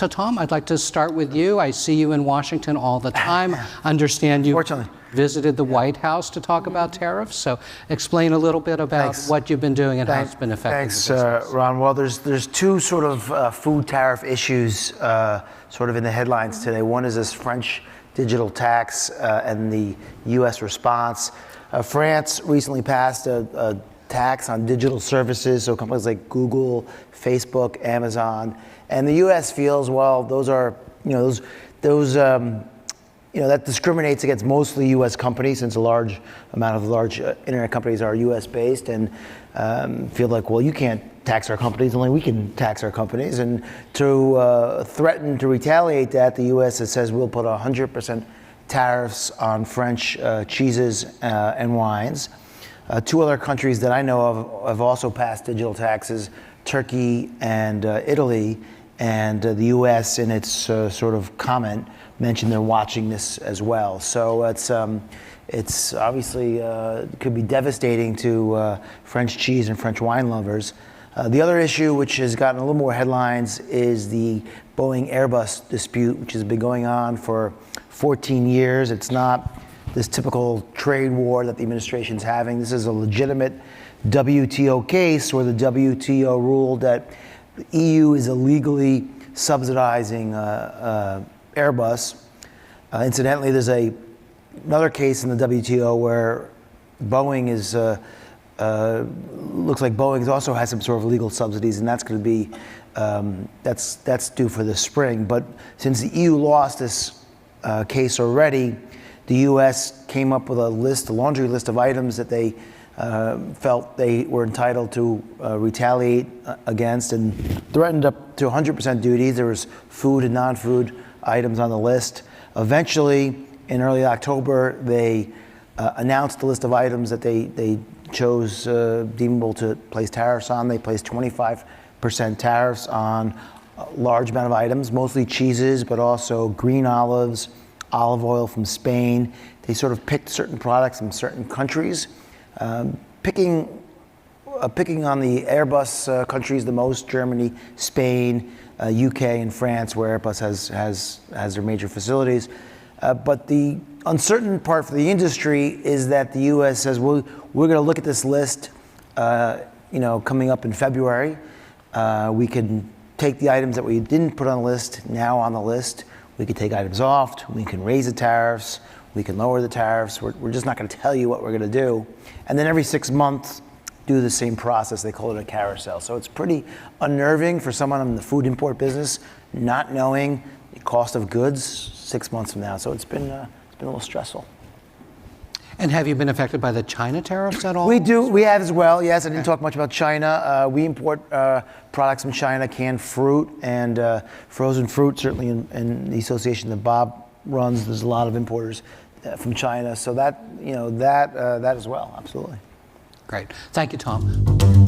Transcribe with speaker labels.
Speaker 1: So Tom, I'd like to start with you. I see you in Washington all the time. Understand you visited the White House to talk about tariffs. So explain a little bit about what you've been doing and how it's been affecting the business.
Speaker 2: Ron. Well, there's two sort of food tariff issues sort of in the headlines today. One is this French digital tax and the U.S. response. France recently passed a tax on digital services, so companies like Google, Facebook, Amazon, and the U.S. feels, well, those are, that discriminates against mostly U.S. companies, since a large amount of the large internet companies are U.S. based, and feel like, well, you can't tax our companies, only we can tax our companies. And to threaten to retaliate that, the U.S. says we'll put 100% tariffs on French cheeses and wines. Two other countries that I know of have also passed digital taxes, Turkey and Italy, and the U.S. in its sort of comment mentioned they're watching this as well. So it's obviously could be devastating to French cheese and French wine lovers. The other issue, which has gotten a little more headlines, is the Boeing-Airbus dispute, which has been going on for 14 years. It's not this typical trade war that the administration's having. This is a legitimate WTO case where the WTO ruled that the EU is illegally subsidizing Airbus. Incidentally, there's another case in the WTO where Boeing is looks like Boeing also has some sort of legal subsidies, and that's going to be that's due for this spring. But since the EU lost this case already, the U.S. came up with a laundry list of items that they felt they were entitled to retaliate against, and threatened up to 100% duties. There was food and non-food items on the list. Eventually, in early October, they announced the list of items that they chose deemable to place tariffs on. They placed 25% tariffs on a large amount of items, mostly cheeses, but also green olives, olive oil from Spain. They sort of picked certain products from certain countries, picking on the Airbus countries the most: Germany, Spain, UK, and France, where Airbus has their major facilities. But the uncertain part for the industry is that the U.S. says, well, we're going to look at this list, coming up in February. We can take the items that we didn't put on the list now on the list. We could take items off. We can raise the tariffs. We can lower the tariffs. We're just not going to tell you what we're going to do. And then every 6 months, do the same process. They call it a carousel. So it's pretty unnerving for someone in the food import business, not knowing the cost of goods 6 months from now. So it's been a little stressful.
Speaker 1: And have you been affected by the China tariffs at all?
Speaker 2: We do. We have as well. Yes, I didn't talk much about China. We import products from China, canned fruit and frozen fruit. Certainly in the association that Bob runs, there's a lot of importers from China. So that as well. Absolutely.
Speaker 1: Great. Thank you, Tom.